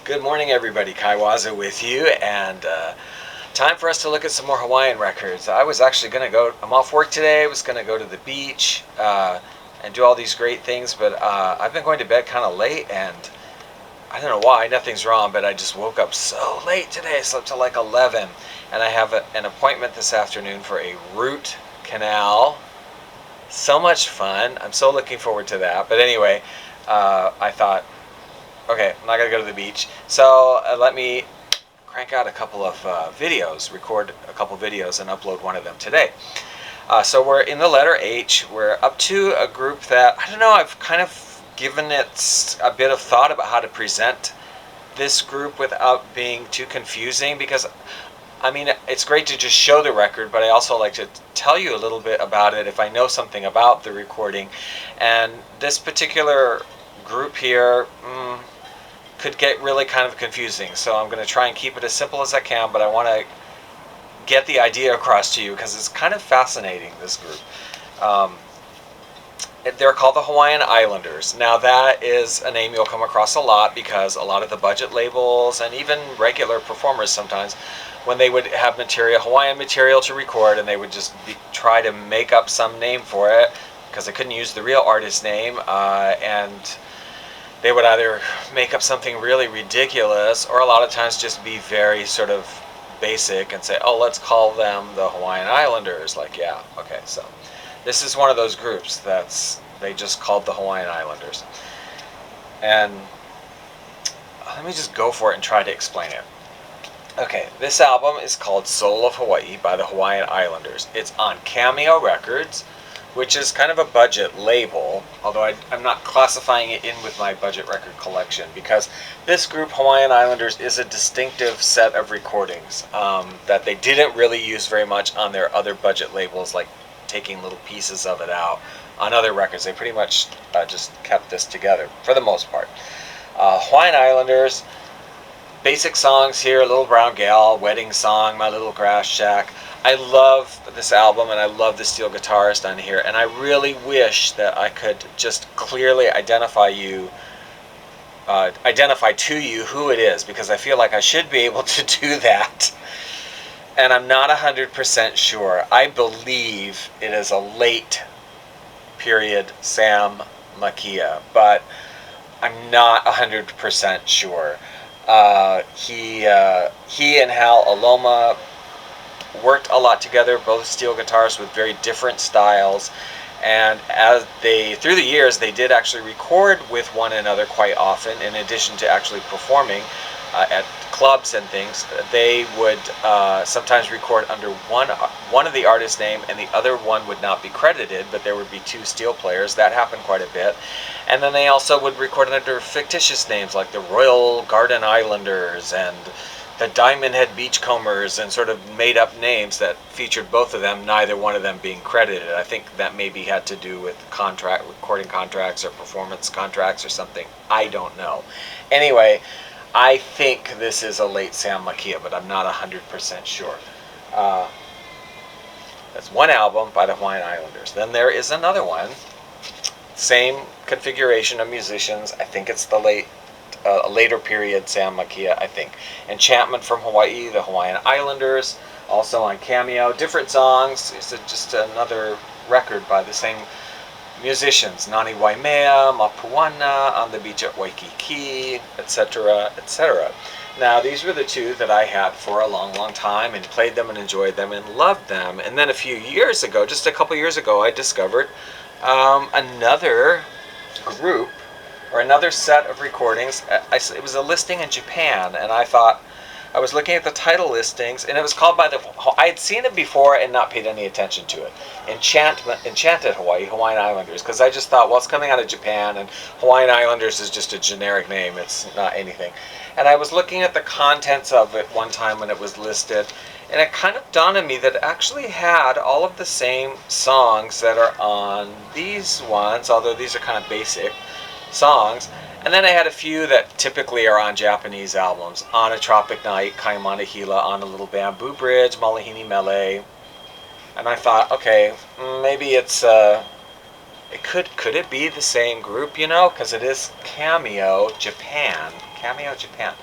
Good morning, everybody. Kaiwaza with you, and time for us to look at some more Hawaiian records. I was actually going to go, I'm off work today, I was going to go to the beach and do all these great things, but I've been going to bed kind of late, and I don't know why, nothing's wrong, but I just woke up so late today. I slept till like 11, and I have an appointment this afternoon for a root canal. So much fun. I'm so looking forward to that. But anyway, I thought, okay, I'm not going to go to the beach. So let me crank out a couple of videos, record a couple videos, and upload one of them today. So we're in the letter H. We're up to a group that, I don't know, I've kind of given it a bit of thought about how to present this group without being too confusing, because I mean, it's great to just show the record, but I also like to tell you a little bit about it if I know something about the recording. And this particular group here could get really kind of confusing, so I'm going to try and keep it as simple as I can, but I want to get the idea across to you because it's kind of fascinating, this group. They're called the Hawaiian Islanders. Now that is a name you'll come across a lot because a lot of the budget labels and even regular performers sometimes, when they would have material, Hawaiian material to record, and they would just try to make up some name for it because they couldn't use the real artist name, and they would either make up something really ridiculous or a lot of times just be very sort of basic and say, oh, let's call them the Hawaiian Islanders. Like, yeah, okay, so this is one of those groups they just called the Hawaiian Islanders. And let me just go for it and try to explain it. Okay, this album is called Soul of Hawaii by the Hawaiian Islanders. It's on Cameo Records, which is kind of a budget label, although I'm not classifying it in with my budget record collection, because this group, Hawaiian Islanders, is a distinctive set of recordings that they didn't really use very much on their other budget labels, like taking little pieces of it out on other records. They pretty much just kept this together, for the most part. Hawaiian Islanders, basic songs here, Little Brown Gal, Wedding Song, My Little Grass Shack. I love this album, and I love the steel guitarist on here, and I really wish that I could just clearly identify to you who it is, because I feel like I should be able to do that, and I'm not 100% sure. I believe it is a late period Sam Makia, but I'm not 100% sure. He and Hal Aloma worked a lot together, both steel guitarists with very different styles, and through the years they did actually record with one another quite often. In addition to actually performing at clubs and things, they would sometimes record under one of the artist's name, and the other one would not be credited, but there would be two steel players. That happened quite a bit. And then they also would record under fictitious names like the Royal Garden Islanders and the Diamond Head Beachcombers, and sort of made up names that featured both of them, neither one of them being credited. I think that maybe had to do with recording contracts or performance contracts or something. I don't know. Anyway, I think this is a late Sam Makia, but I'm not 100% sure. That's one album by the Hawaiian Islanders. Then there is another one, same configuration of musicians. I think it's the later period Sam Makia, I think. Enchantment from Hawaii, the Hawaiian Islanders, also on Cameo. Different songs. It's just another record by the same musicians. Nani Waimea, Mapuana, On the Beach at Waikiki, etc., etc. Now, these were the two that I had for a long, long time, and played them and enjoyed them and loved them. And then a few years ago, just a couple years ago, I discovered another group, or another set of recordings. It was a listing in Japan, and I thought, I was looking at the title listings, and it was called I had seen it before and not paid any attention to it. Enchanted Hawaii, Hawaiian Islanders, because I just thought, well, it's coming out of Japan, and Hawaiian Islanders is just a generic name. It's not anything. And I was looking at the contents of it one time when it was listed, and it kind of dawned on me that it actually had all of the same songs that are on these ones, although these are kind of basic songs. And then I had a few that typically are on Japanese albums. On a Tropic Night, Kaimana Hila, On a Little Bamboo Bridge, Malahini Mele. And I thought, okay, maybe it's Could it be the same group, you know? Because it is Cameo Japan. Cameo Japan.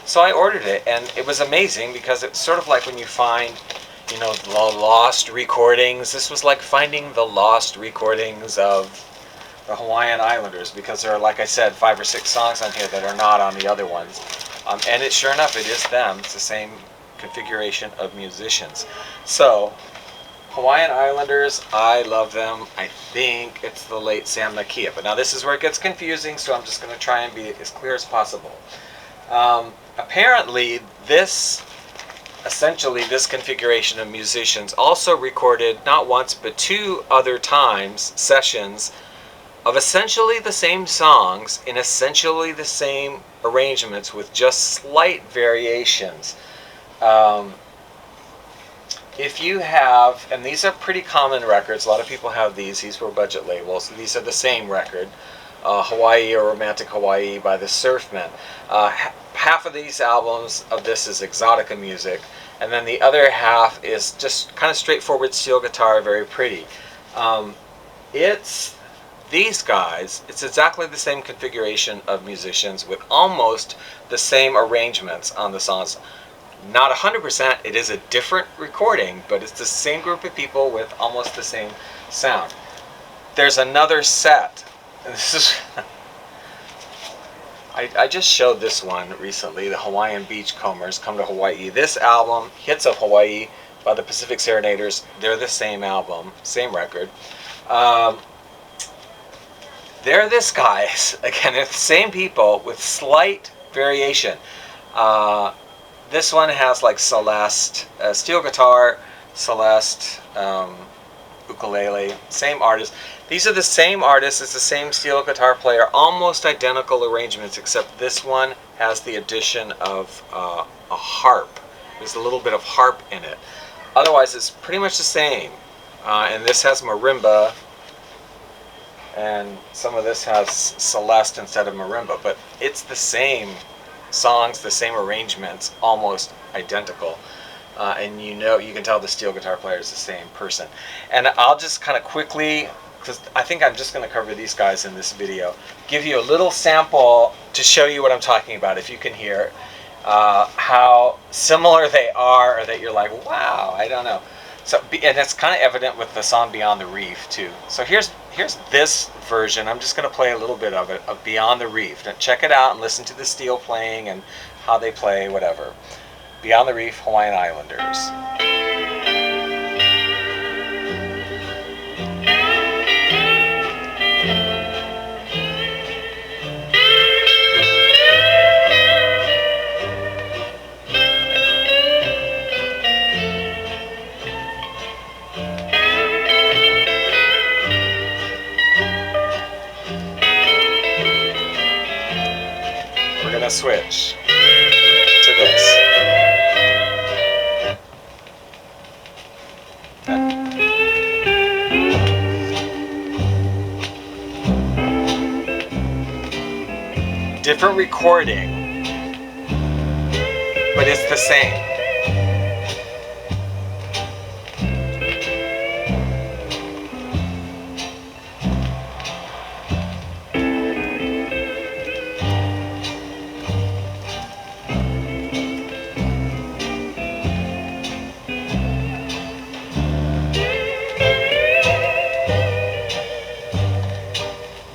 So I ordered it, and it was amazing because it's sort of like when you find, you know, the lost recordings. This was like finding the lost recordings of the Hawaiian Islanders, because there are, like I said, 5 or 6 songs on here that are not on the other ones. And it, sure enough, it is them. It's the same configuration of musicians. So, Hawaiian Islanders, I love them. I think it's the late Sam Nakia. But now this is where it gets confusing, so I'm just going to try and be as clear as possible. Apparently, essentially this configuration of musicians also recorded not once but 2 other times sessions of essentially the same songs in essentially the same arrangements with just slight variations. If you have, and these are pretty common records, a lot of people have these were budget labels, these are the same record, Hawaii or Romantic Hawaii by the Surfmen. Half of these albums of this is exotica music, and then the other half is just kind of straightforward steel guitar, very pretty. It's these guys, it's exactly the same configuration of musicians with almost the same arrangements on the songs. Not 100%, it is a different recording, but it's the same group of people with almost the same sound. There's another set, and this is I just showed this one recently, the Hawaiian Beachcombers Come to Hawaii. This album, Hits of Hawaii by the Pacific Serenaders, they're the same album, same record. They're this guys, again, they're the same people with slight variation. This one has like Celeste, steel guitar, Celeste, ukulele, same artist. These are the same artists, it's the same steel guitar player, almost identical arrangements, except this one has the addition of a harp. There's a little bit of harp in it. Otherwise, it's pretty much the same. And this has marimba, and some of this has Celeste instead of marimba, but it's the same songs, the same arrangements, almost identical. And you can tell the steel guitar player is the same person. And I'll just kind of quickly, because I think I'm just going to cover these guys in this video, give you a little sample to show you what I'm talking about, if you can hear how similar they are, or that you're like, wow, I don't know. So, and it's kind of evident with the song Beyond the Reef too. So here's this version. I'm just going to play a little bit of it, of Beyond the Reef. Now check it out and listen to the steel playing and how they play, whatever. Beyond the Reef, Hawaiian Islanders. We're going to switch to this. Different recording, but it's the same.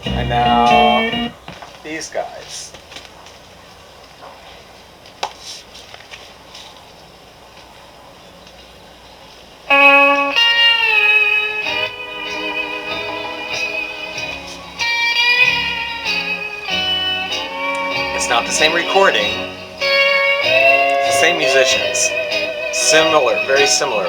And now these guys. It's not the same recording, it's the same musicians. Similar, very similar.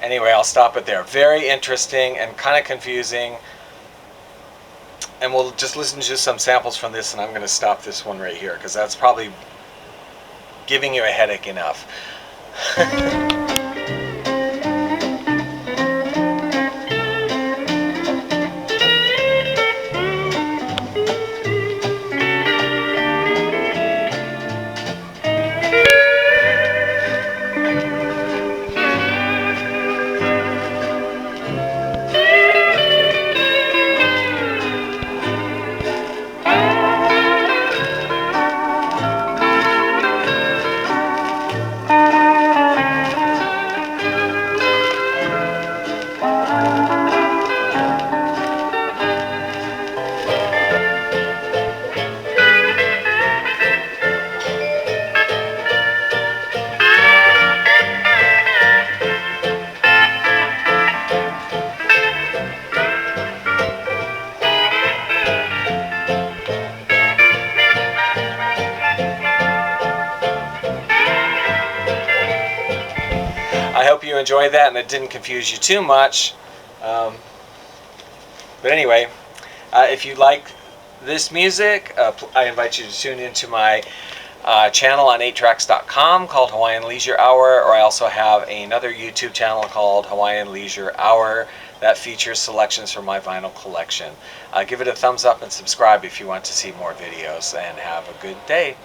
Anyway, I'll stop it there. Very interesting and kind of confusing. And we'll just listen to some samples from this, and I'm going to stop this one right here, because that's probably giving you a headache enough. hope you enjoyed that and it didn't confuse you too much. But anyway, if you like this music, I invite you to tune into my channel on 8tracks.com called Hawaiian Leisure Hour, or I also have another YouTube channel called Hawaiian Leisure Hour that features selections from my vinyl collection. Give it a thumbs up and subscribe if you want to see more videos, and have a good day.